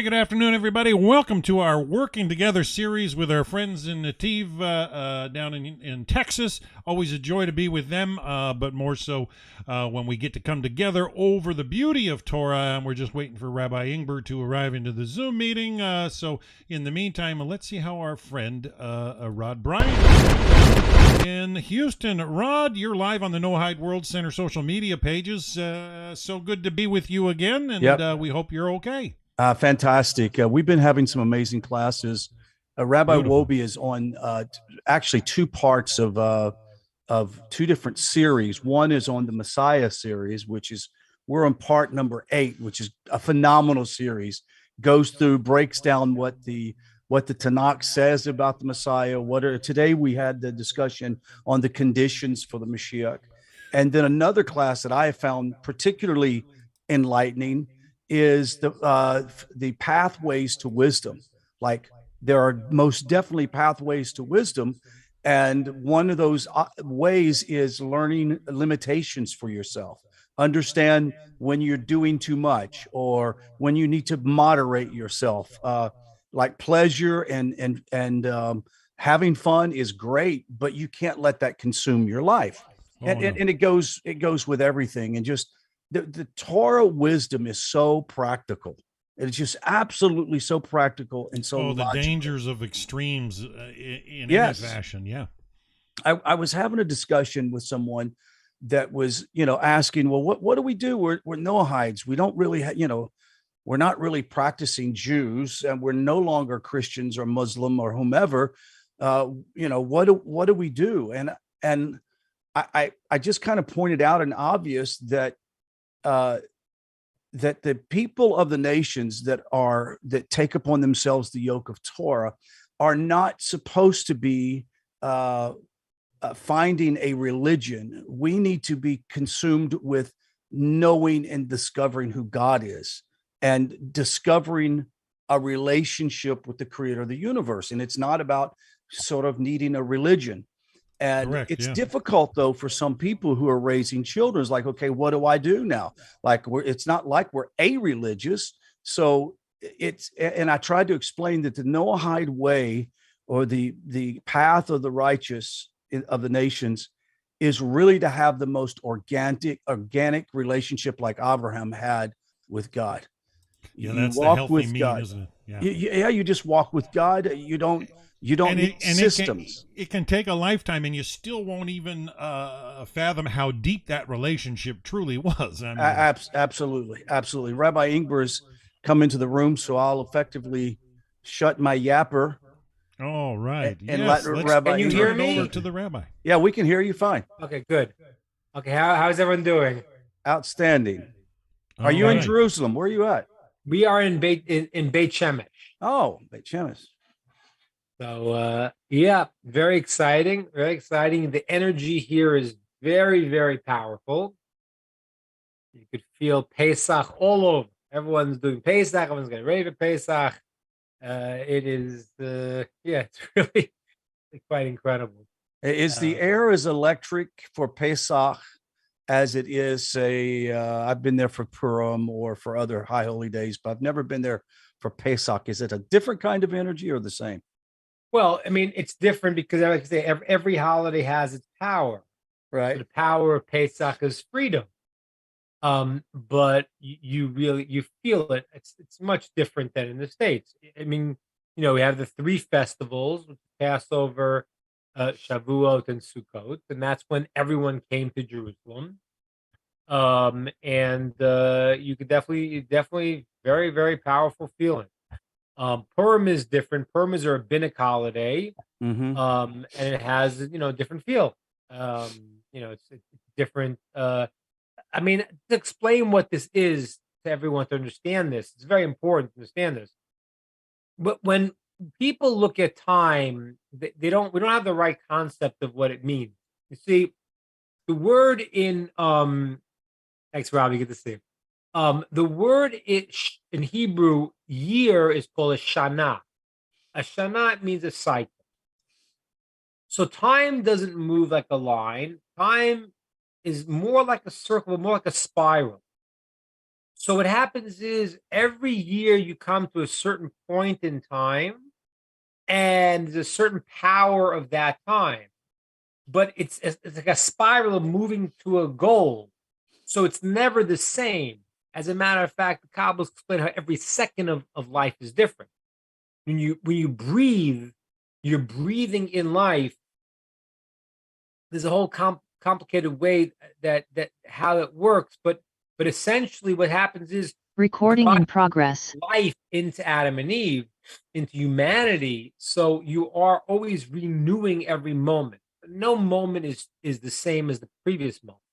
Hey, good afternoon, everybody. Welcome to our Working Together series with our friends in Netiv down in Texas. Always a joy to be with them, but more so when we get to come together over the beauty of Torah. And we're just waiting for Rabbi Ingber to arrive into the Zoom meeting. So in the meantime, let's see how our friend Rod Bryant in Houston. Rod, you're live on the No Hide World Center social media pages. So good to be with you again, and we hope you're okay. Fantastic. We've been having some amazing classes. Rabbi Beautiful. Wobie is on actually two parts of two different series. One is on the Messiah series, which is we're on part number 8, which is a phenomenal series. Goes through, breaks down what the Tanakh says about the Messiah. Today we had the discussion on the conditions for the Mashiach, and then another class that I have found particularly enlightening is the pathways to wisdom. Like there are most definitely pathways to wisdom, and one of those ways is learning limitations for yourself. Understand when you're doing too much or when you need to moderate yourself. Like pleasure and having fun is great, but you can't let that consume your life. And it goes with everything, and just the Torah wisdom is so practical. It's just absolutely so practical and so the logical. dangers of extremes in any Yes. fashion. Yeah. I was having a discussion with someone that was, asking, well, what do we do? We're Noahides. We don't really, we're not really practicing Jews, and we're no longer Christians or Muslim or whomever. What do we do? And I just kind of pointed out an obvious that that the people of the nations that take upon themselves the yoke of Torah are not supposed to be finding a religion. We need to be consumed with knowing and discovering who God is and discovering a relationship with the creator of the universe. And it's not about sort of needing a religion. And Correct, it's yeah. difficult, though, for some people who are raising children. It's like, okay, what do I do now? Like, it's not like we're a-religious. So and I tried to explain that the Noahide way, or the path of the righteous of the nations, is really to have the most organic relationship like Abraham had with God. Yeah, You that's the walk healthy with mean, God. isn't it? Yeah. You just walk with God. You don't need systems. It can take a lifetime, and you still won't even fathom how deep that relationship truly was. I mean, Absolutely. Rabbi Ingber's come into the room, so I'll effectively shut my yapper all right. and let Yes, let's Rabbi Can you Ingber hear turn it over me? to the rabbi. Yeah, we can hear you fine. Okay, good. Okay, how's everyone doing? Outstanding. Are All you in right. Jerusalem? Where are you at? We are in Beit Shemesh. Oh, Beit Shemesh. So yeah, very exciting. Very exciting. The energy here is very, very powerful. You could feel Pesach all over. Everyone's doing Pesach. Everyone's getting ready for Pesach. It is, it's really quite incredible. Is the air as electric for Pesach as it is, say, I've been there for Purim or for other high holy days, but I've never been there for Pesach. Is it a different kind of energy or the same? Well, I mean, it's different because, like I say, every holiday has its power. Right. So the power of Pesach is freedom. But you really feel it. It's much different than in the States. I mean, we have the 3 festivals: Passover, Shavuot, and Sukkot, and that's when everyone came to Jerusalem. And you could definitely very, very powerful feeling. Purim is different. Purim is a rabbinic holiday, Mm-hmm. and it has different feel. It's different. I mean, to explain what this is to everyone to understand this, it's very important to understand this. But when people look at time, we don't have the right concept of what it means. You see, the word in thanks, Robbie, good to see you. The word in Hebrew, year, is called a shana. A shana means a cycle. So time doesn't move like a line. Time is more like a circle, more like a spiral. So what happens is every year you come to a certain point in time, and there's a certain power of that time, but it's like a spiral of moving to a goal. So it's never the same. As a matter of fact, the Kabbalists explain how every second of life is different. When you breathe, you're breathing in life. There's a whole complicated way that how it works, but essentially what happens is Recording God in progress. life into Adam and Eve, into humanity. So you are always renewing every moment. No moment is the same as the previous moment.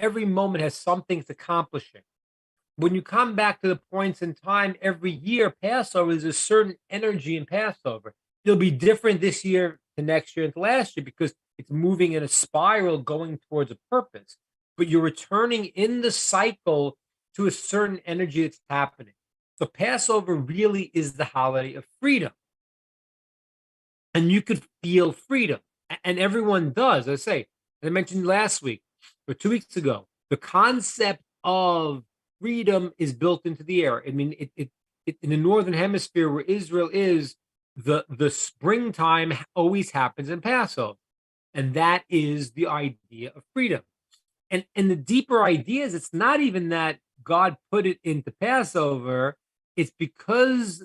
Every moment has something it's accomplishing. When you come back to the points in time, every year, Passover, there's a certain energy in Passover. It'll be different this year to next year and to last year because it's moving in a spiral going towards a purpose. But you're returning in the cycle to a certain energy that's happening. So Passover really is the holiday of freedom. And you could feel freedom. And everyone does. As I mentioned last week or 2 weeks ago, the concept of freedom is built into the air. I mean, it in the northern hemisphere where Israel is, the springtime always happens in Passover, and that is the idea of freedom. And the deeper idea is it's not even that God put it into Passover; it's because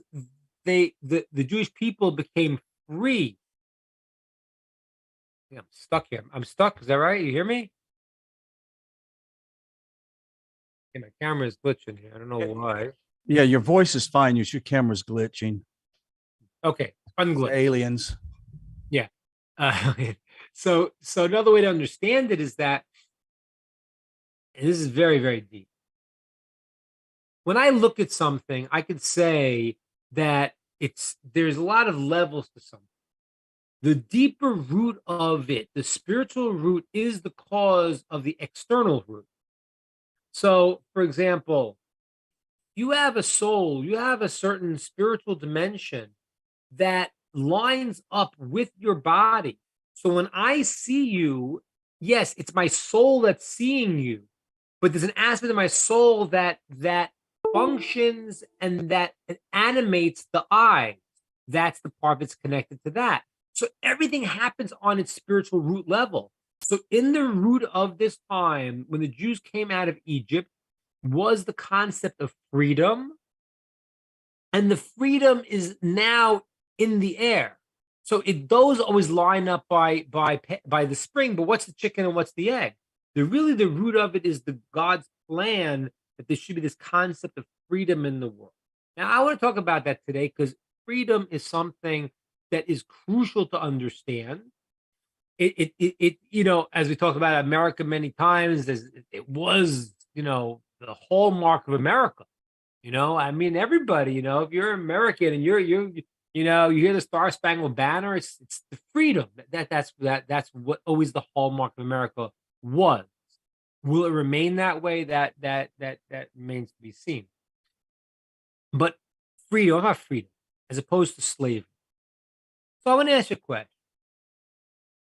the Jewish people became free. Yeah, I'm stuck here. I'm stuck. Is that right? You hear me? Okay, my camera is glitching here. I don't know why. Yeah, your voice is fine. Your camera's glitching. Okay, unglitch. Aliens. Yeah. So another way to understand it is that, and this is very, very deep. When I look at something, I could say that there's a lot of levels to something. The deeper root of it, the spiritual root, is the cause of the external root. So, for example, you have a soul, you have a certain spiritual dimension that lines up with your body. So when I see you, yes, it's my soul that's seeing you, but there's an aspect of my soul that functions and that it animates the eye. That's the part that's connected to that. So everything happens on its spiritual root level. So in the root of this time, when the Jews came out of Egypt, was the concept of freedom. And the freedom is now in the air. So those always line up by the spring, but what's the chicken and what's the egg? The root of it is the God's plan that there should be this concept of freedom in the world. Now, I want to talk about that today because freedom is something that is crucial to understand. It as we talk about America many times, it was, the hallmark of America. I mean, everybody, if you're American and you hear the Star Spangled Banner, it's the freedom. That's what always the hallmark of America was. Will it remain that way? That remains to be seen. But freedom, about freedom, as opposed to slavery. So I want to ask you a question.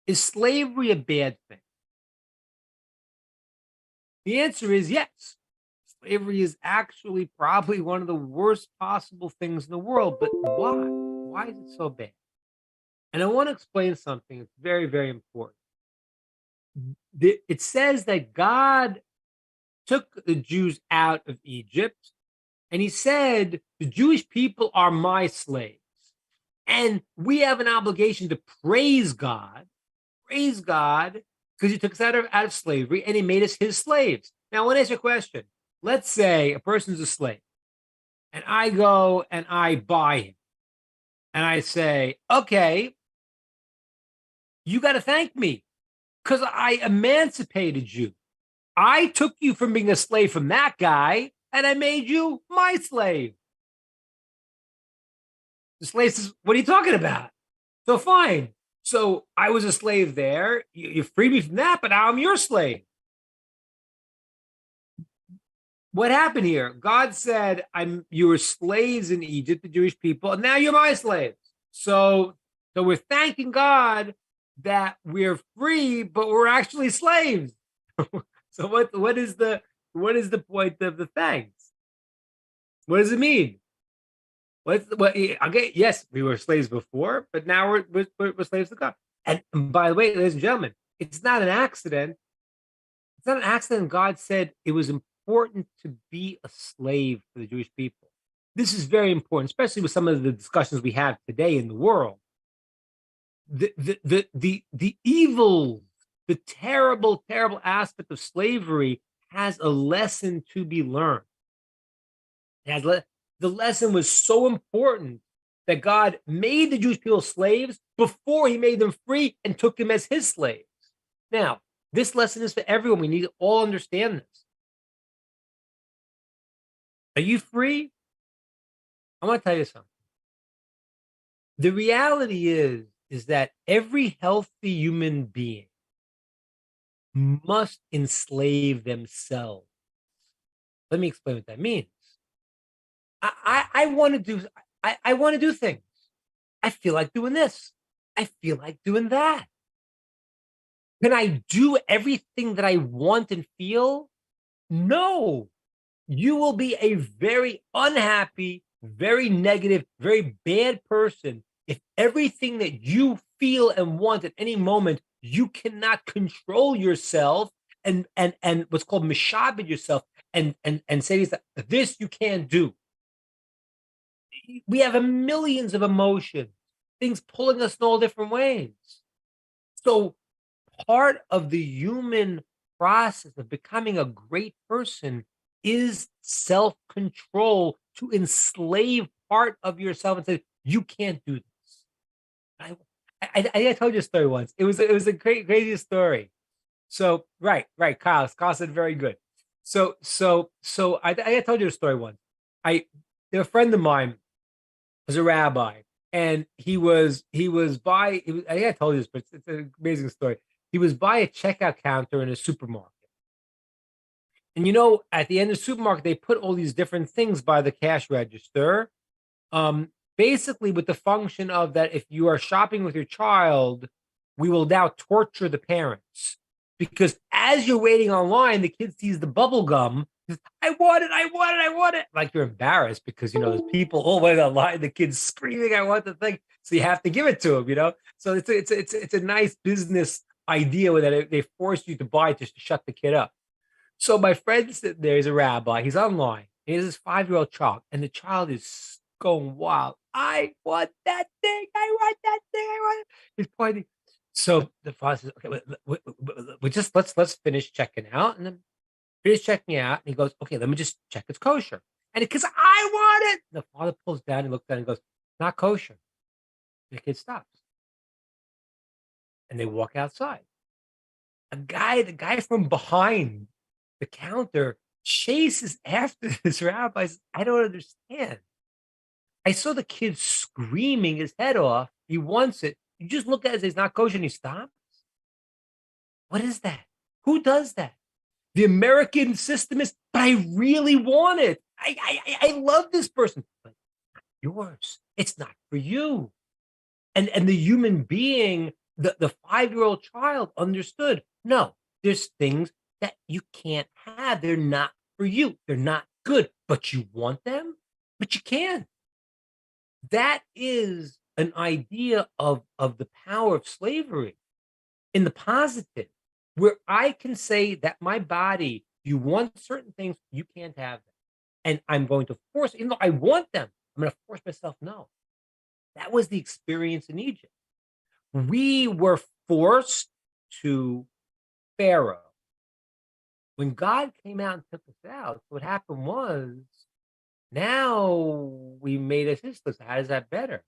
Is slavery a bad thing? The answer is yes. Slavery is actually probably one of the worst possible things in the world. But why? Why is it so bad? And I want to explain something that's very, very important. It says that God took the Jews out of Egypt, and he said, the Jewish people are my slaves. And we have an obligation to praise God, because he took us out of slavery and he made us his slaves. Now, I want to ask you a question. Let's say a person's a slave, and I go and I buy him, and I say, okay, you got to thank me because I emancipated you. I took you from being a slave from that guy, and I made you my slave. The slave says, what are you talking about? So fine. So I was a slave there. You freed me from that, but now I'm your slave. What happened here? God said, you were slaves in Egypt, the Jewish people, and now you're my slaves. So we're thanking God that we're free, but we're actually slaves. So what is the point of the thanks? What does it mean? Okay, yes, we were slaves before, but now we're slaves to God. And by the way, ladies and gentlemen, it's not an accident. It's not an accident. God said it was important to be a slave for the Jewish people. This is very important, especially with some of the discussions we have today in the world. The evil, the terrible, terrible aspect of slavery has a lesson to be learned. The lesson was so important that God made the Jewish people slaves before he made them free and took them as his slaves. Now, this lesson is for everyone. We need to all understand this. Are you free? I want to tell you something. The reality is that every healthy human being must enslave themselves. Let me explain what that means. I want to do I want to do things. I feel like doing this. I feel like doing that. Can I do everything that I want and feel? No. You will be a very unhappy, very negative, very bad person if everything that you feel and want at any moment, you cannot control yourself and what's called mishabed yourself and say to yourself, this you can't do. We have millions of emotions, things pulling us in all different ways. So part of the human process of becoming a great person is self-control, to enslave part of yourself and say, you can't do this. I told you a story once. It was a crazy story. So right, Kyle said very good. So I told you a story once. A friend of mine was a rabbi, and he was by. I think I told you this, but it's an amazing story. He was by a checkout counter in a supermarket. And at the end of the supermarket, they put all these different things by the cash register. Basically with the function of that, if you are shopping with your child, we will now torture the parents. Because as you're waiting online, the kid sees the bubble gum. I want it. Like you're embarrassed because, there's people all the way online, the kid's screaming, I want the thing. So you have to give it to him, So it's a nice business idea that they force you to buy just to shut the kid up. So my friend sitting there, he's a rabbi, he's online. He has this 5-year-old child, and the child is going wild. I want that thing. I want that thing. I want it. He's pointing. So the father says, okay, we just let's finish checking out, and then finish checking out. And he goes, okay, let me just check it's kosher. And because I want it, the father pulls down and looks at it and goes, not kosher. The kid stops, and they walk outside. The guy from behind the counter chases after this rabbi. Says, I don't understand. I saw the kid screaming his head off. He wants it. You just look at it, it's not kosher, and he stops. What is that? Who does that? The American system is, but I really want it. I love this person, but it's not yours. It's not for you. And the human being, the 5-year-old child understood. No, there's things that you can't have. They're not for you. They're not good, but you want them, but you can't. That is an idea of the power of slavery in the positive, where I can say that my body, you want certain things, you can't have them. And I'm going to force, even though I want them, I'm going to force myself, no. That was the experience in Egypt. We were forced to Pharaoh. When God came out and took us out, what happened was, now we made us his list. How is that better?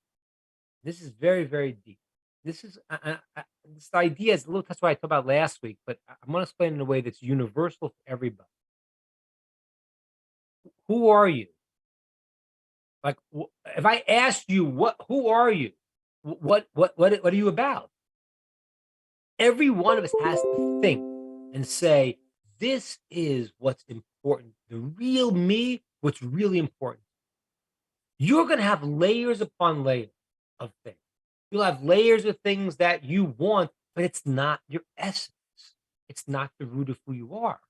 This is very, very deep. This is this idea is a little. That's what I talked about last week, but I'm going to explain it in a way that's universal for everybody. Who are you? Like, if I asked you, who are you? What are you about? Every one of us has to think and say, this is what's important. The real me, what's really important. You're going to have layers upon layers of things. You'll have layers of things that you want, but it's not your essence. It's not the root of who you are.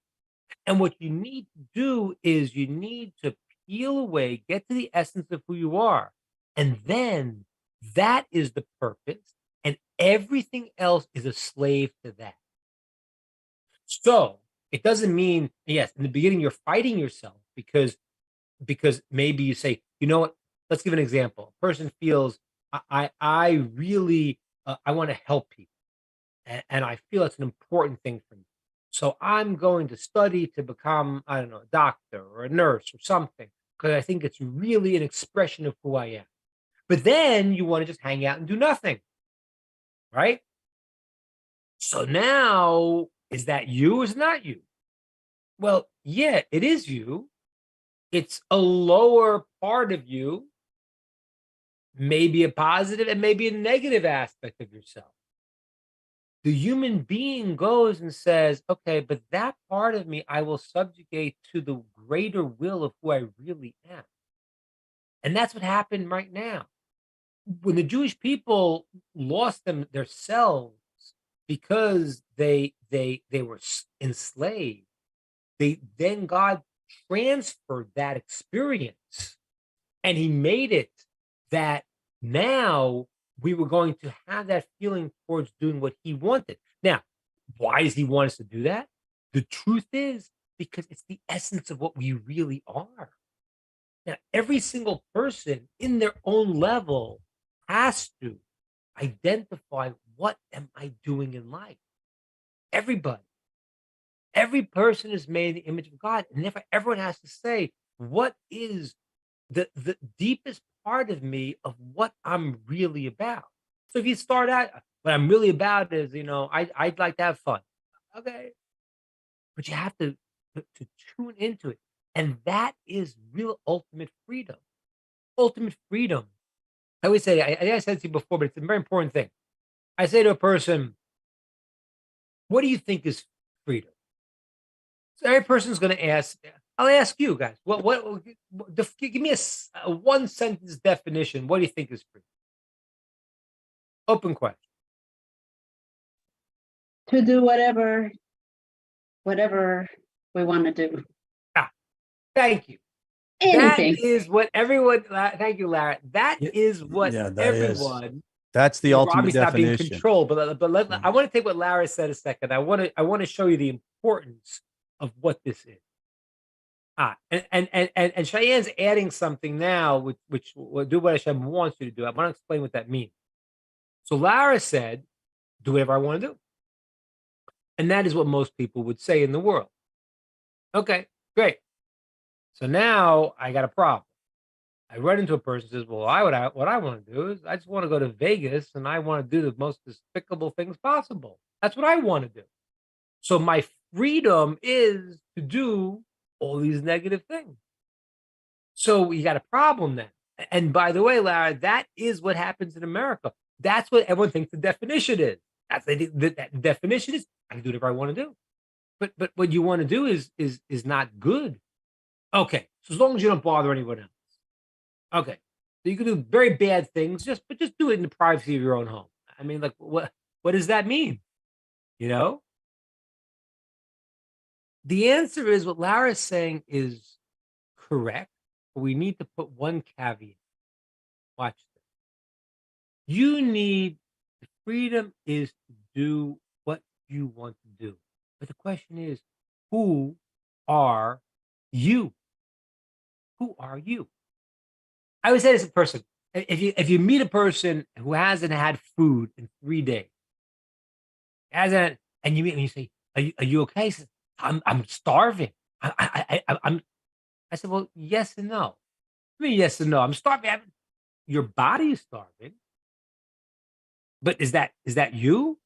And what you need to do is you need to peel away, get to the essence of who you are. And then that is the purpose. And everything else is a slave to that. So it doesn't mean, yes, in the beginning, you're fighting yourself because maybe you say, you know what, let's give an example. A person feels, I really, I want to help people. And I feel it's an important thing for me. So I'm going to study to become, I don't know, a doctor or a nurse or something, because I think it's really an expression of who I am. But then you want to just hang out and do nothing, right? So now, is that you or is it not you? Well, yeah, it is you. It's a lower part of you, maybe a positive and maybe a negative aspect of yourself. The human being goes and says, okay, but that part of me I will subjugate to the greater will of who I really am. And that's what happened right now. When the Jewish people lost their selves because they were enslaved, then God transferred that experience, and he made it that now we were going to have that feeling towards doing what he wanted. Now, why does he want us to do that? The truth is because it's the essence of what we really are. Now, every single person in their own level has to identify, what am I doing in life? Everybody. Every person is made in the image of God. And therefore, everyone has to say, what is the deepest part of me of what I'm really about? So if you start out, what I'm really about is, I'd like to have fun. Okay. But you have to tune into it. And that is real ultimate freedom. Ultimate freedom. I always say, I said to you before, but it's a very important thing. I say to a person, what do you think is freedom? So every person's going to ask, I'll ask you guys, give me a one sentence definition. What do you think is freedom? Open question. To do whatever we want to do. Thank you. Anything. That is what everyone. Thank you, Lara. That is what everyone. That's the ultimate Robbie's not being definition. controlled, but I want to take what Lara said a second. I want to show you the importance of what this is. And Cheyenne's adding something now, which will do what Hashem wants you to do. I want to explain what that means. So Lara said, "Do whatever I want to do," and that is what most people would say in the world. Okay, great. So now I got a problem. I run into a person who says, well, what I want to do is I just want to go to Vegas and I want to do the most despicable things possible. That's what I want to do. So my freedom is to do all these negative things. So you got a problem then. And by the way, Lara, that is what happens in America. That's what everyone thinks the definition is. That's the definition is I can do whatever I want to do. But what you want to do is not good. Okay, so as long as you don't bother anyone else. Okay, so you can do very bad things, but just do it in the privacy of your own home. I mean, like, what does that mean? The answer is what Lara's saying is correct, but we need to put one caveat. Watch this. You need, the freedom is to do what you want to do. But the question is, who are you? Who are you? I would say this to a person. If you meet a person who hasn't had food in 3 days, and you meet him and you say, "Are you okay?" He says, "I'm starving. I'm." I said, "Well, yes and no." I mean, yes and no. I'm starving. Your body is starving, but is that you?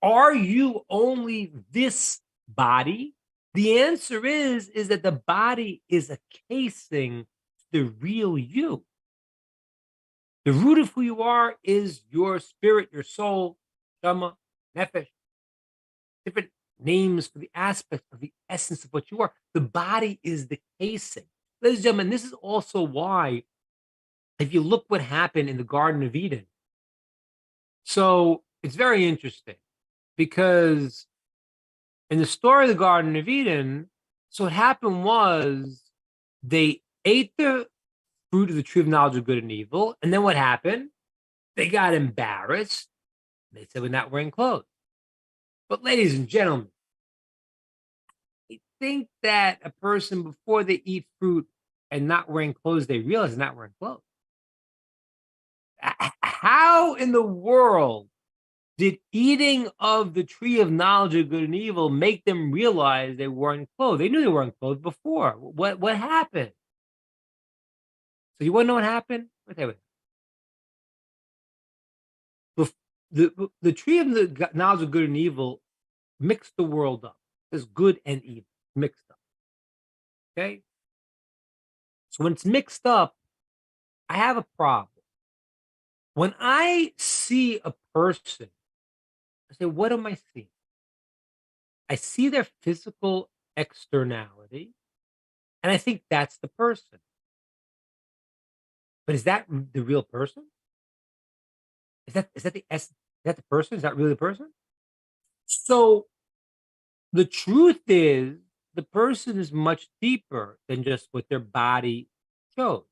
Are you only this body? The answer is that the body is a casing to the real you. The root of who you are is your spirit, your soul, shama, nefesh. Different names for the aspect of the essence of what you are. The body is the casing. Ladies and gentlemen, this is also why, if you look what happened in the Garden of Eden. So it's very interesting because in the story of the Garden of Eden, so what happened was they ate the fruit of the tree of knowledge of good and evil, and then what happened? They got embarrassed. They said, we're not wearing clothes. But ladies and gentlemen, I think that a person, before they eat fruit and not wearing clothes, they realize they're not wearing clothes. How in the world did eating of the tree of knowledge of good and evil make them realize they weren't clothed? They knew they weren't clothed before. What happened? So you want to know what happened? Let me tell you what. The tree of the knowledge of good and evil mixed the world up. There's good and evil mixed up. Okay? So when it's mixed up, I have a problem. When I see a person, I say, what am I seeing? I see their physical externality, and I think that's the person. But is that the real person? Is that the essence? Is that the person? Is that really the person? So the truth is, the person is much deeper than just what their body shows.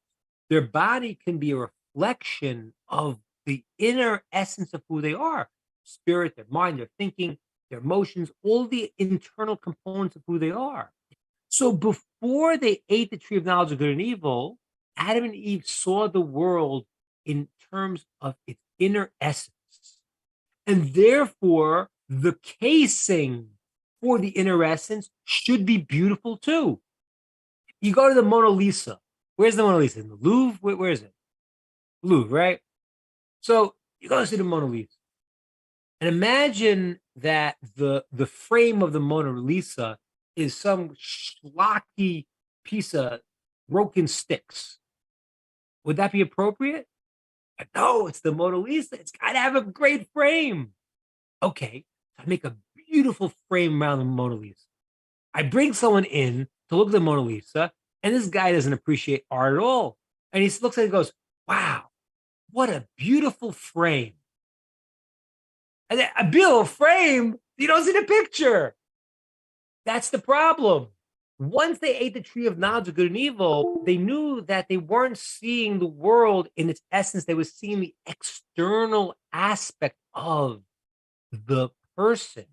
Their body can be a reflection of the inner essence of who they are: spirit, their mind, their thinking, their emotions, all the internal components of who they are. So before they ate the tree of knowledge of good and evil, Adam and Eve saw the world in terms of its inner essence. And therefore, the casing for the inner essence should be beautiful too. You go to the Mona Lisa. Where's the Mona Lisa? In the Louvre? Where is it? Louvre, right? So you go to see the Mona Lisa. And imagine that the frame of the Mona Lisa is some schlocky piece of broken sticks. Would that be appropriate? No, it's the Mona Lisa. It's got to have a great frame. Okay, I make a beautiful frame around the Mona Lisa. I bring someone in to look at the Mona Lisa, and this guy doesn't appreciate art at all. And he looks at it and goes, wow, what a beautiful frame. And a beautiful frame, you don't see the picture. That's the problem. Once they ate the tree of knowledge of good and evil, they knew that they weren't seeing the world in its essence. They were seeing the external aspect of the person.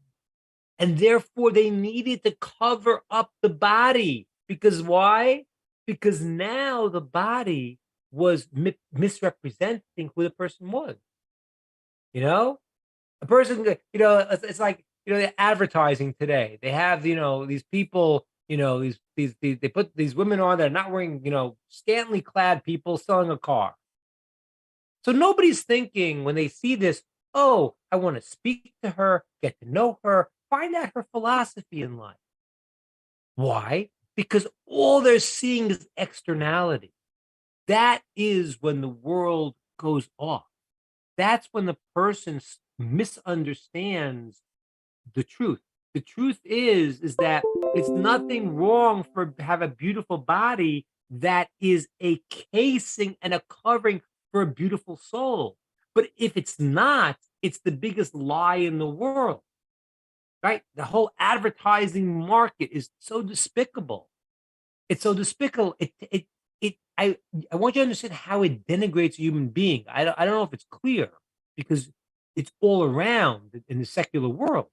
And therefore, they needed to cover up the body. Because why? Because now the body was misrepresenting who the person was. You know? A person, you know, it's like, you know, the advertising today. They have, you know, these people, you know, they put these women on that are not wearing, you know, scantily clad people selling a car. So nobody's thinking when they see this, oh, I want to speak to her, get to know her, find out her philosophy in life. Why? Because all they're seeing is externality. That is when the world goes off. That's when the person misunderstands the truth. The truth is that it's nothing wrong for have a beautiful body that is a casing and a covering for a beautiful soul. But if it's not, it's the biggest lie in the world, right? The whole advertising market is so despicable. It's so despicable. I want you to understand how it denigrates a human being. I don't know if it's clear because it's all around in the secular world.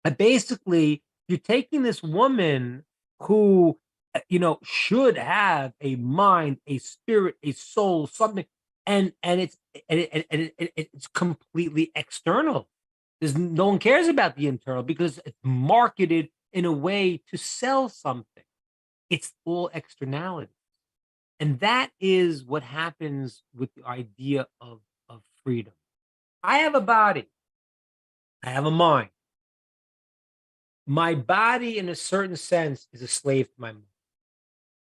But basically, you're taking this woman who, you know, should have a mind, a spirit, a soul, something, and it's completely external. No one cares about the internal because it's marketed in a way to sell something. It's all externality. And that is what happens with the idea of freedom. I have a body. I have a mind. My body, in a certain sense, is a slave to my mind.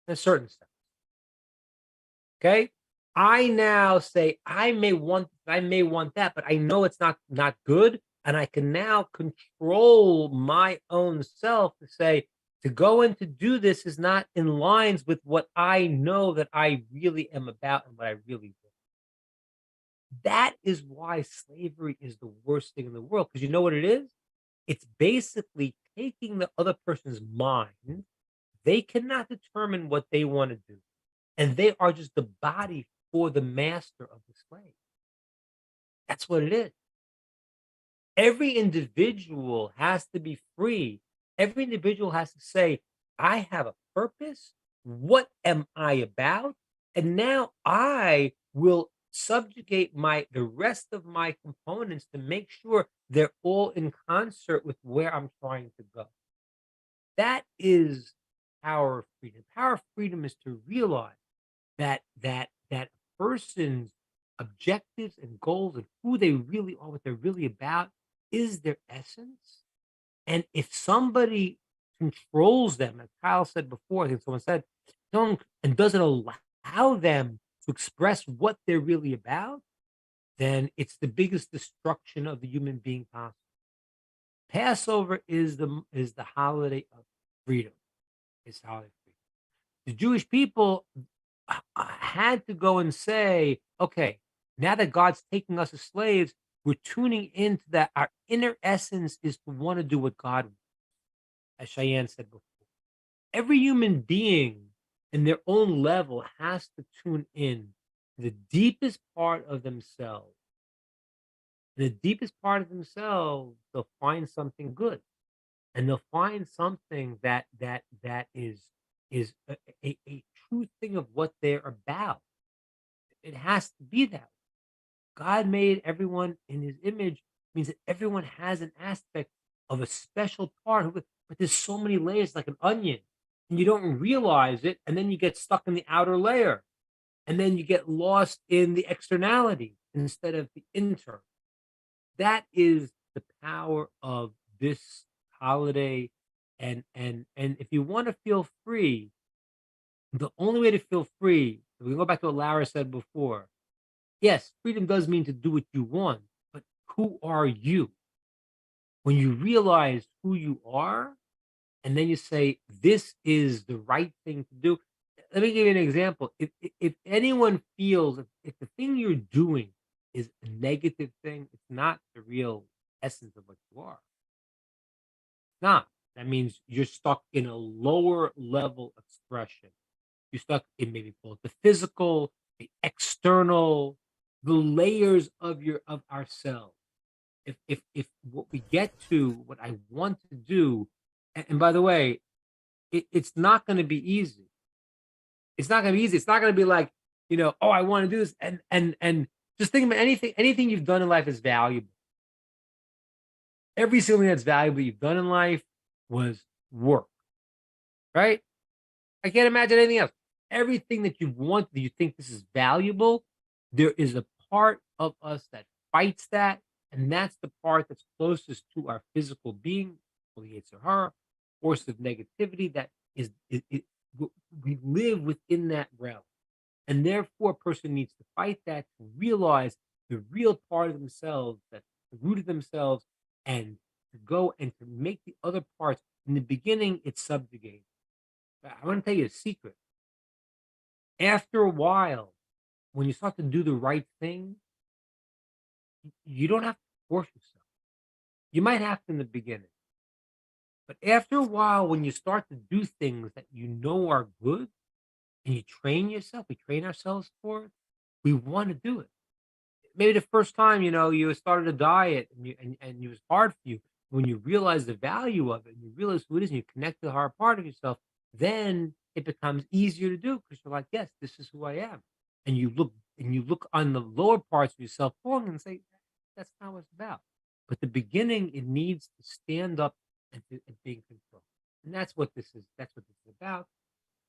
In a certain sense. Okay? I now say, I may want that, but I know it's not good. And I can now control my own self to say, to go and to do this is not in lines with what I know that I really am about and what I really do. That is why slavery is the worst thing in the world. Because you know what it is? It's basically taking the other person's mind. They cannot determine what they want to do. and they are just the body for the master of the slave. That's what it is. Every individual has to be free. Every individual has to say, I have a purpose. What am I about? And now I will subjugate the rest of my components to make sure they're all in concert with where I'm trying to go. That is power of freedom. Power of freedom is to realize that a person's objectives and goals and who they really are, what they're really about, is their essence. And if somebody controls them, as Kyle said before, I think someone said, and doesn't allow them to express what they're really about, then it's the biggest destruction of the human being possible. Passover is the holiday of freedom. It's the holiday of freedom. The Jewish people had to go and say, okay, now that God's taking us as slaves, we're tuning into that. Our inner essence is to want to do what God wants, as Cheyenne said before. Every human being in their own level has to tune in to the deepest part of themselves. The deepest part of themselves, they'll find something good, and they'll find something that is a true thing of what they're about. It has to be that. God made everyone in his image, means that everyone has an aspect of a special part of it, but there's so many layers like an onion, and you don't realize it, and then you get stuck in the outer layer, and then you get lost in the externality instead of the internal. That is the power of this holiday. And if you want to feel free, the only way to feel free, we go back to what Lara said before. Yes, freedom does mean to do what you want, but who are you? When you realize who you are, and then you say, this is the right thing to do. Let me give you an example. If anyone feels, if the thing you're doing is a negative thing, it's not the real essence of what you are. It's not. That means you're stuck in a lower level expression. You're stuck in maybe both the physical, the external, the layers of ourselves. If what we get to, what I want to do, and by the way, it's not going to be easy. It's not going to be easy. It's not going to be like, oh, I want to do this, and just think about anything you've done in life is valuable. Every single thing that's valuable you've done in life was work, right? I can't imagine anything else. Everything that you want, that you think this is valuable, there is a part of us that fights that, and that's the part that's closest to our physical being, the Yetzer Hara, force of negativity that we live within that realm. And therefore, a person needs to fight that to realize the real part of themselves, that's the root of themselves, and to go and to make the other parts. In the beginning, it's subjugated. I want to tell you a secret. After a while, when you start to do the right thing, you don't have to force yourself. You might have to in the beginning. But after a while, when you start to do things that you know are good, and you train yourself, we train ourselves for it, we want to do it. Maybe the first time, you started a diet and it was hard for you. When you realize the value of it, and you realize who it is, and you connect to the hard part of yourself, then it becomes easier to do because you're like, yes, this is who I am. And you look on the lower parts of yourself and say, that's not what it's about. But the beginning, it needs to stand up and be in control. And that's what this is. That's what this is about.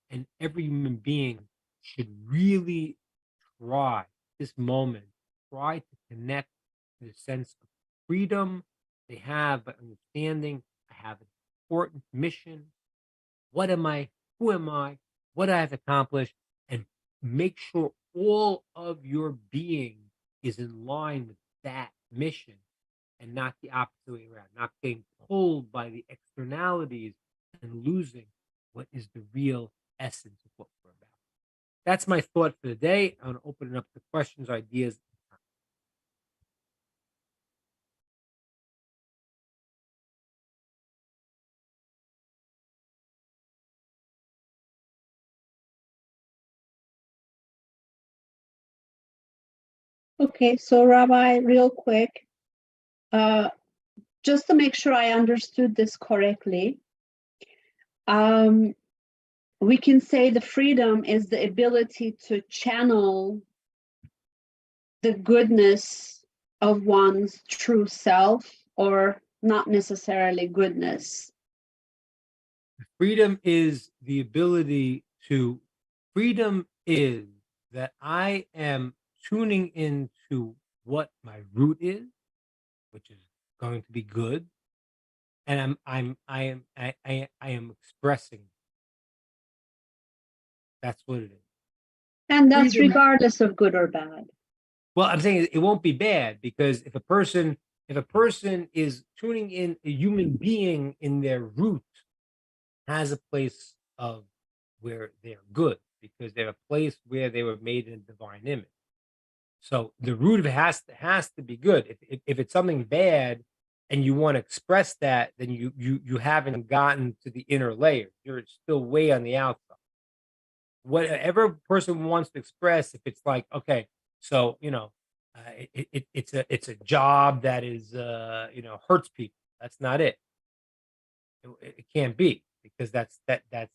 And every human being should really try this moment, try to connect to the sense of freedom they have, but understanding I have an important mission. What am I? Who am I? What I have accomplished? And make sure all of your being is in line with that mission and not the opposite way around, not getting pulled by the externalities and losing what is the real essence of what we're about. That's my thought for the day. I want to open it up to questions, ideas, Okay, so Rabbi, real quick, just to make sure I understood this correctly, we can say the freedom is the ability to channel the goodness of one's true self, or not necessarily goodness. Freedom is the ability to, freedom is that I am tuning into what my root is, which is going to be good, and I am expressing. That's what it is. And that's Freedom- regardless of good or bad. Well, I'm saying it won't be bad, because if a person is tuning in, a human being in their root has a place of where they're good, because they're a place where they were made in a divine image. So the root of it has to be good. If it's something bad and you want to express that, then you haven't gotten to the inner layer. You're still way on the outside. Whatever person wants to express, if it's like, okay, so it's a job that is hurts people. That's not it. It can't be, because that's not the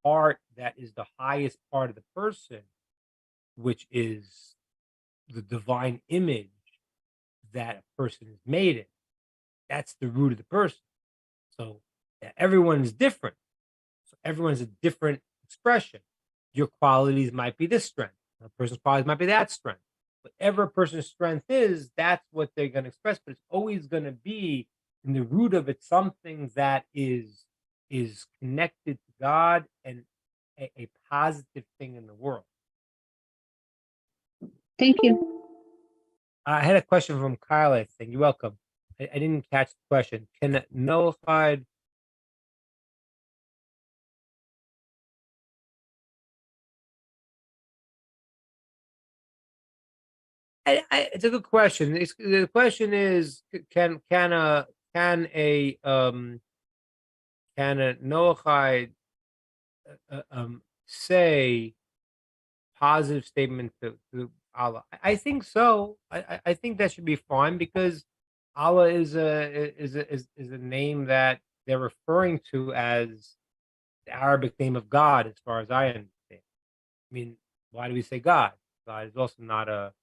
part that is the highest part of the person, which is the divine image that a person is made in. That's the root of the person. So everyone is different. So everyone's a different expression. Your qualities might be this strength. A person's qualities might be that strength. Whatever a person's strength is, that's what they're going to express. But it's always going to be in the root of it something that is connected to God and a positive thing in the world. Thank you. I had a question from Kyle, I think. You're welcome. I didn't catch the question. Can nullified it's a good question. The question is, can a Noahide say positive statement to Allah? I think so. I think that should be fine, because Allah is a name that they're referring to as the Arabic name of God, as far as I understand. I mean, why do we say God? God is also not a,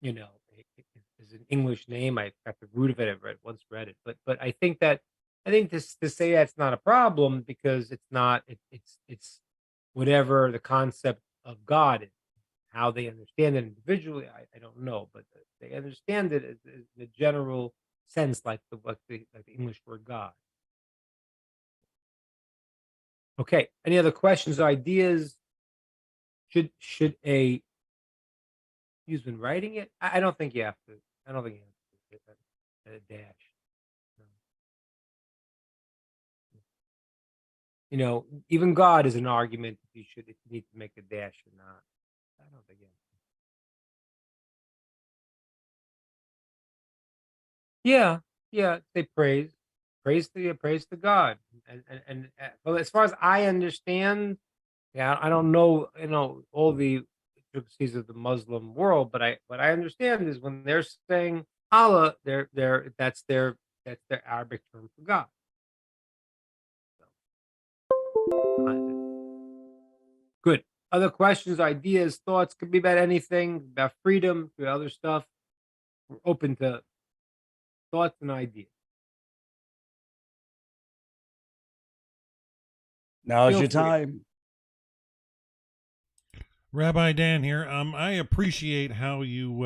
is an English name. I got the root of it. I've once read it, but I think to say that's not a problem, because it's not. It's whatever the concept of God is. How they understand it individually, I don't know, but they understand it as the general sense, like the English word God. Okay. Any other questions or ideas? Should a You've been writing it? I don't think you have to. I don't think you have to get a dash. Even God is an argument if you need to make a dash or not. I don't think you have to. Yeah. They praise to God, and well, as far as I understand, I don't know, all the intricacies of the Muslim world, but what I understand is when they're saying Allah, that's their Arabic term for God. Good. Other questions, ideas, thoughts, could be about anything, about freedom, to other stuff. We're open to thoughts and ideas. Now's Feel your free. time. Rabbi Dan here. I appreciate how you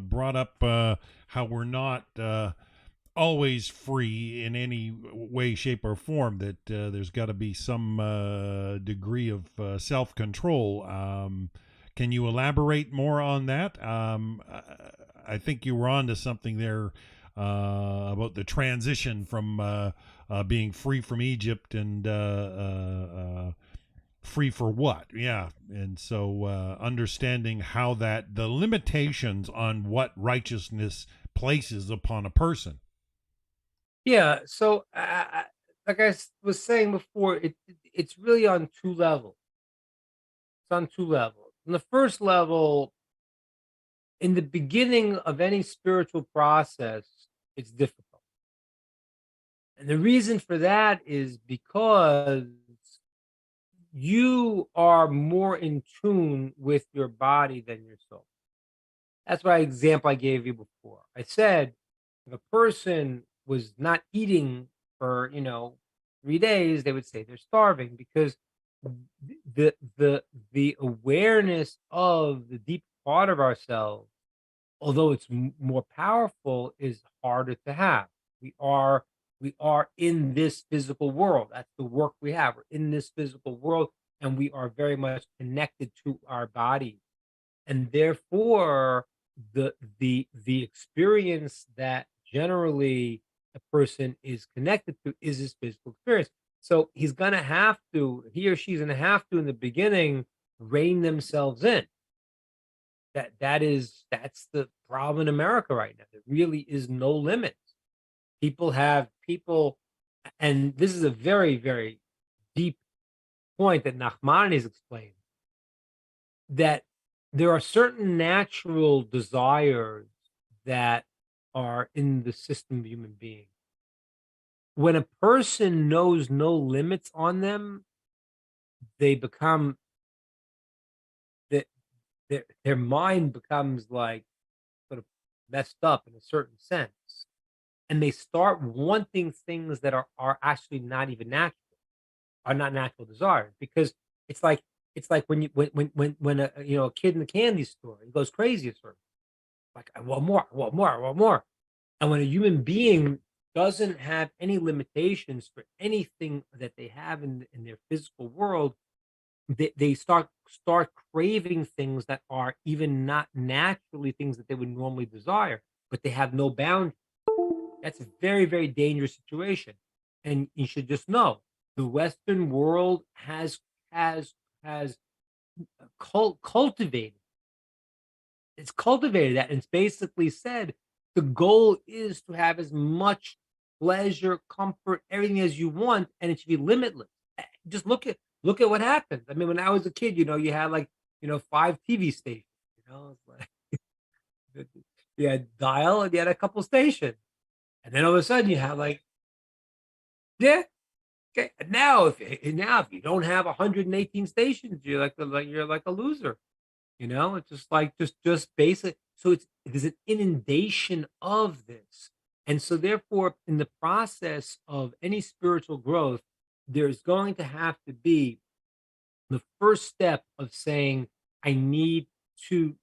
brought up how we're not always free in any way, shape, or form. That there's got to be some degree of self-control. Can you elaborate more on that? I think you were on to something there about the transition from being free from Egypt and free for what? Yeah. And so understanding how that the limitations on what righteousness places upon a person. Yeah. So, like I was saying before, it's really on two levels. on two levels. On the first level, in the beginning of any spiritual process, it's difficult. And the reason for that is because you are more in tune with your body than your soul. That's why example I gave you before. I said if a person was not eating for 3 days, they would say they're starving because the awareness of the deep part of ourselves, although it's more powerful, is harder to have. We are in this physical world. That's the work we have. We're in this physical world, and we are very much connected to our body, and therefore the experience that generally a person is connected to is his physical experience. So he or she's gonna have to in the beginning rein themselves in. That's the problem in America right now. There really is no limit. People, and this is a very, very deep point that Nachmanides explained, that there are certain natural desires that are in the system of human being. When a person knows no limits on them, they become that their mind becomes like sort of messed up in a certain sense, and they start wanting things that are actually not even natural, are not natural desires, because it's like when a kid in the candy store, he goes crazy at certain, like I want more, I want more, I want more. And when a human being doesn't have any limitations for anything that they have in their physical world, they start craving things that are even not naturally things that they would normally desire, but they have no bound. That's a very, very dangerous situation. And you should just know the Western world has cultivated. It's cultivated that, and it's basically said the goal is to have as much pleasure, comfort, everything as you want, and it should be limitless. Just look at what happens. I mean, when I was a kid, you had like 5 TV stations. It's like you had dial and you had a couple stations, and then all of a sudden you have like, yeah. Okay, and now if you don't have 118 stations, you're like a loser. It's just like just basic. So there's an inundation of this, and so therefore, in the process of any spiritual growth, there's going to have to be the first step of saying, I need to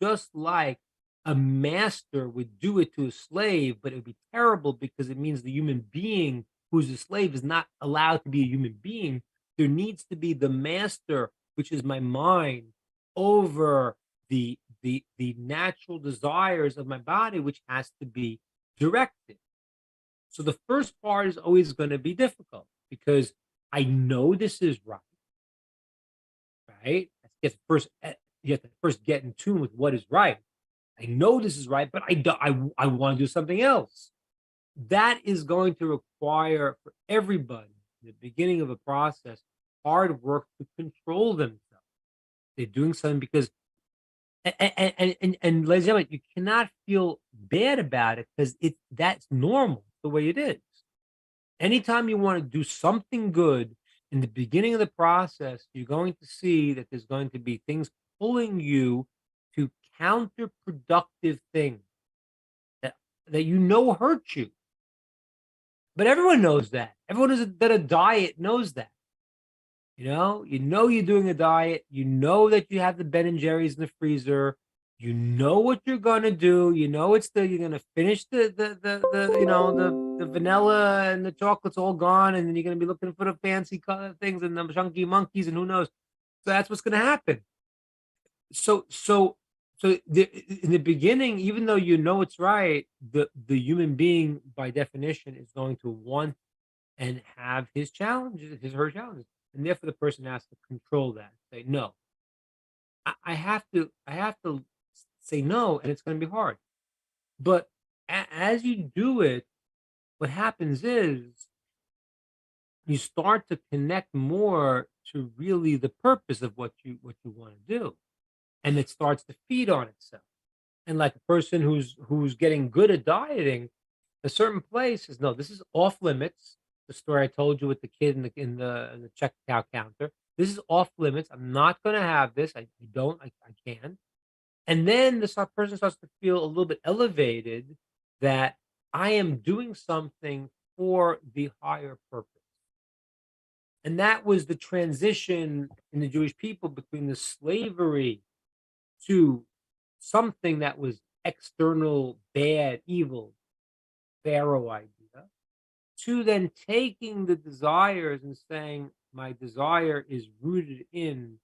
just like a master would do it to a slave, but it would be terrible because it means the human being who's a slave is not allowed to be a human being. There needs to be the master, which is my mind, over the natural desires of my body, which has to be directed. So the first part is always going to be difficult because I know this is right. Right? You have to first get in tune with what is right. I know this is right, but I want to do something else. That is going to require for everybody in the beginning of a process hard work to control themselves. They're doing something because, and ladies and gentlemen, you cannot feel bad about it because that's normal the way it is. Anytime you want to do something good in the beginning of the process, you're going to see that there's going to be things pulling you to counterproductive things that hurt you. But everyone knows that. Everyone that a diet knows that. You're doing a diet. You know that you have the Ben and Jerry's in the freezer. You know what you're gonna do. You're gonna finish the vanilla and the chocolate's all gone, and then you're gonna be looking for the fancy things and the chunky monkeys and who knows. So that's what's gonna happen. So in the beginning, even though it's right, the human being by definition is going to want and have his challenges, her challenges, and therefore the person has to control that. Say no. I have to say no, and it's going to be hard. But as you do it, what happens is you start to connect more to really the purpose of what you want to do, and it starts to feed on itself. And like a person who's getting good at dieting, a certain place is no, this is off limits. The story I told you with the kid in the checkout counter. This is off limits. I'm not going to have this. I can't. And then person starts to feel a little bit elevated that I am doing something for the higher purpose. And that was the transition in the Jewish people between the slavery to something that was external, bad, evil, Pharaoh idea, to then taking the desires and saying, my desire is rooted in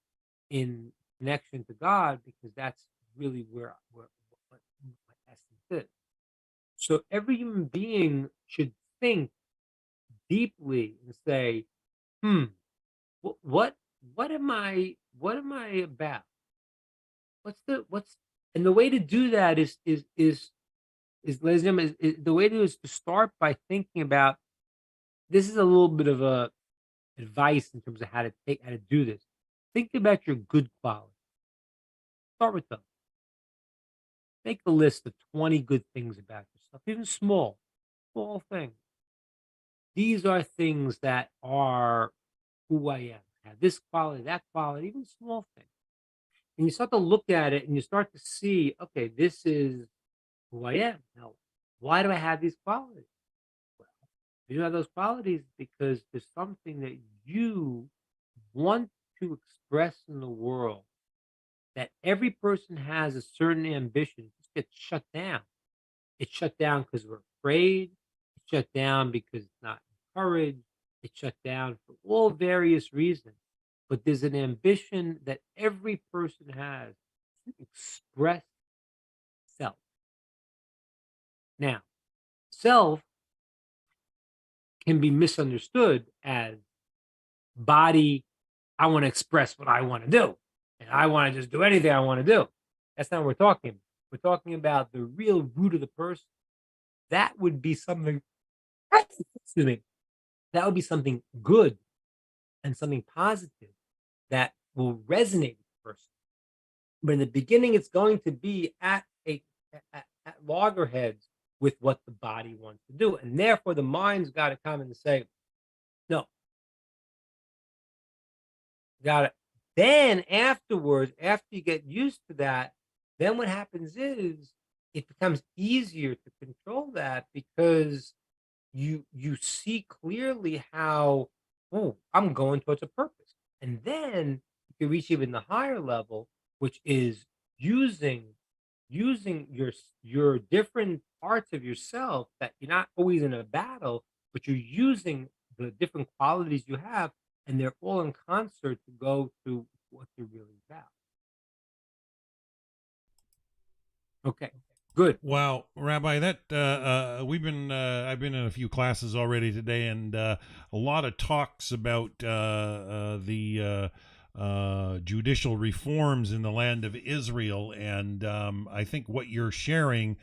connection to God, because that's really where what my essence is. So every human being should think deeply and say, what am I about? What's and the way to do that is ladies and gentlemen, the way to do is to start by thinking about, this is a little bit of a advice in terms of how to do this. Think about your good qualities. Start with them. Make a list of 20 good things about yourself, even small things. These are things that are who I am. I have this quality, that quality, even small things. And you start to look at it and you start to see, okay, this is who I am. Now, why do I have these qualities? Well, you have those qualities because there's something that you want to express in the world, that every person has a certain ambition. It just gets shut down. It's shut down because we're afraid. It's shut down because it's not encouraged. It's shut down for all various reasons. But there's an ambition that every person has to express self. Now, self can be misunderstood as body. I want to express what I want to do, and I want to just do anything I want to do. That's not what we're talking about. We're talking about the real root of the person. That would be something, excuse me, that would be something good and something positive that will resonate with the person. But in the beginning, it's going to be at loggerheads with what the body wants to do. And therefore, the mind's got to come and say, no, got it. Then afterwards, after you get used to that, then what happens is it becomes easier to control that, because you see clearly how, oh, I'm going towards a purpose. And then you can reach even the higher level, which is using your different parts of yourself, that you're not always in a battle, but you're using the different qualities you have, and they're all in concert to go to what you're really about. Okay, good. Wow, Rabbi, that I've been in a few classes already today, and a lot of talks about the judicial reforms in the land of Israel, and I think what you're sharing,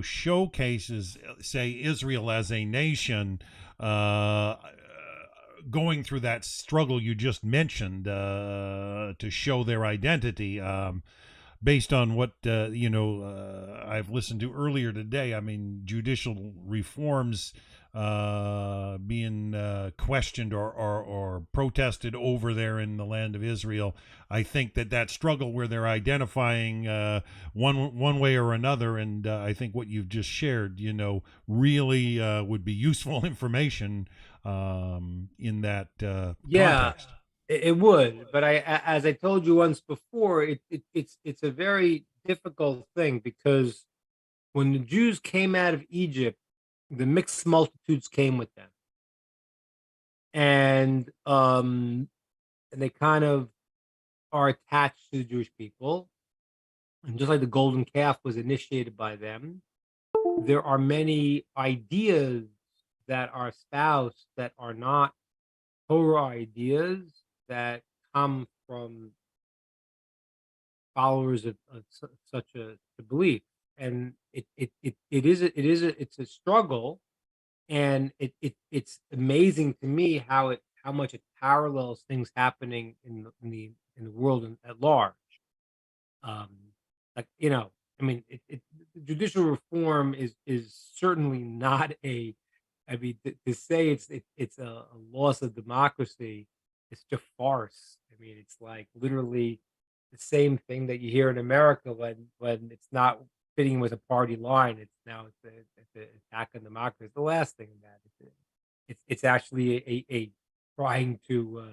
showcases, say, Israel as a nation going through that struggle you just mentioned to show their identity. Based on what I've listened to earlier today, I mean, judicial reforms being questioned or protested over there in the land of Israel. I think that struggle where they're identifying one way or another, and I think what you've just shared, really would be useful information in that context. It would, but as I told you once before, it's a very difficult thing, because when the Jews came out of Egypt, the mixed multitudes came with them, and they kind of are attached to the Jewish people, and just like the golden calf was initiated by them, there are many ideas that are espoused that are not Torah ideas, that come from followers of such a belief, and it's a struggle, and it's amazing to me how it how much it parallels things happening in the world at large. Um, like I mean, judicial reform is certainly not a. I mean, to say it's a loss of democracy, it's just farce. I mean, it's like literally the same thing that you hear in America when it's not fitting with a party line. It's an attack on democracy. It's the last thing of that. It's actually a trying to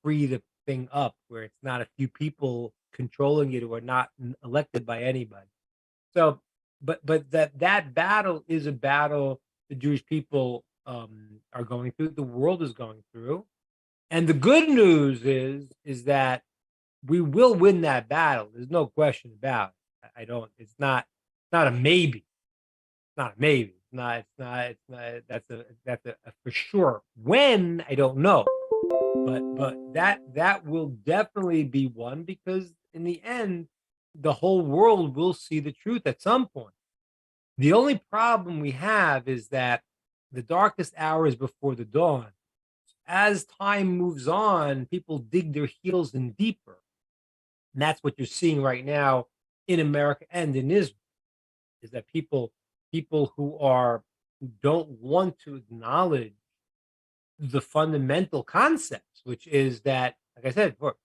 free the thing up where it's not a few people controlling it who are not elected by anybody. So, but that battle is a battle the Jewish people are going through, the world is going through, and the good news is that we will win that battle. There's no question about it. I don't. It's not a maybe. It's not a maybe. It's not. It's not. It's not. That's a for sure. When, I don't know, but that will definitely be won, because in the end, the whole world will see the truth at some point. The only problem we have is that the darkest hour is before the dawn. As time moves on, people dig their heels in deeper. And that's what you're seeing right now in America and in Israel, is that people who don't want to acknowledge the fundamental concepts, which is that, like I said before,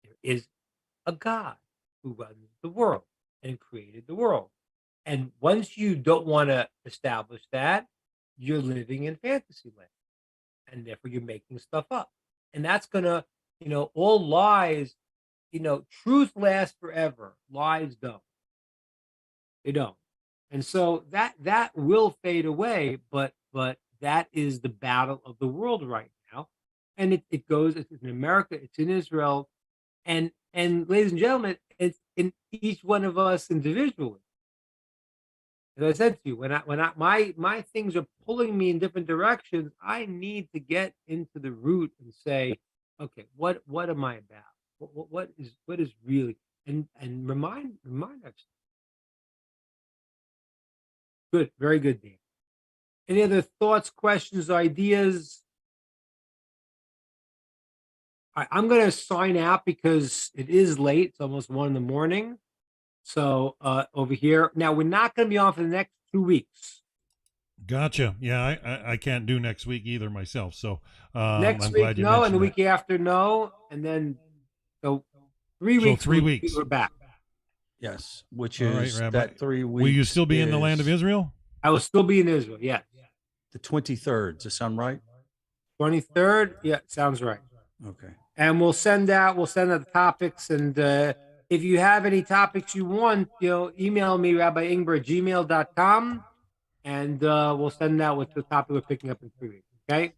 there is a God who runs the world and created the world. And once you don't want to establish that, you're living in fantasy land. And therefore you're making stuff up. And that's gonna, all lies, truth lasts forever. Lies don't. They don't. And so that will fade away, but that is the battle of the world right now. And it goes, it's in America, it's in Israel, and ladies and gentlemen, it's in each one of us individually. As I said to you, my things are pulling me in different directions, I need to get into the root and say, okay, what am I about? What is really, and remind ourselves. Good, very good, Dan. Any other thoughts, questions, ideas? I'm going to sign out because it is late. It's almost 1 a.m. So over here now, we're not going to be on for the next 2 weeks. Gotcha. Yeah, I can't do next week either myself. So next I'm week, glad you no, and the mentioned week after, no, and then so 3 weeks. 3 weeks. We're back. Yes, which All is right, Rabbi. that 3 weeks. Will you still be in the land of Israel? I will still be in Israel. Yeah. The 23rd. Does that sound right? 23rd. Yeah, sounds right. Okay. And we'll send out the topics, and if you have any topics you want, email me, rabbiingber@gmail.com, and we'll send out with the topic we're picking up in 3 weeks. Okay.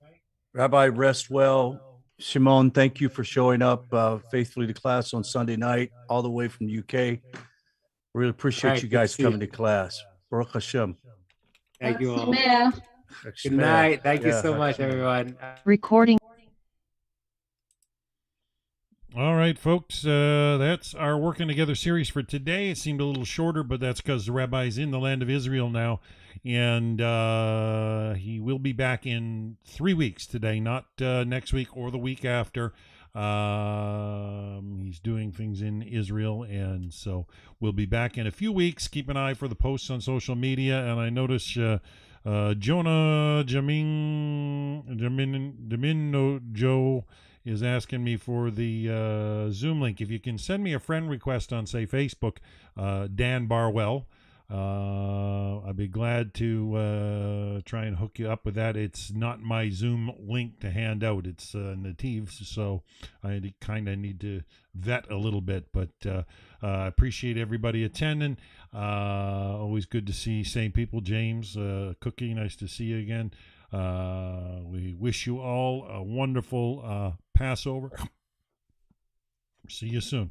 Rabbi, rest well. Shimon, thank you for showing up faithfully to class on Sunday night, all the way from the UK. Really appreciate Right, you good to guys see coming you. to class. Baruch Hashem. Thank you all. Sameach. Good night. Thank you Yeah. so much, everyone. Recording. All right, folks, that's our Working Together series for today. It seemed a little shorter, but that's because the Rabbi's in the land of Israel now, and he will be back in 3 weeks today, not next week or the week after. He's doing things in Israel, and so we'll be back in a few weeks. Keep an eye for the posts on social media, and I notice Jonah Jamin Joe is asking me for the Zoom link. If you can send me a friend request on, say, Facebook, Dan Barwell, I'd be glad to try and hook you up with that. It's not my Zoom link to hand out. It's Netiv's, so I kind of need to vet a little bit. But I appreciate everybody attending. Always good to see same people. James, Cookie, nice to see you again. We wish you all a wonderful Passover. See you soon.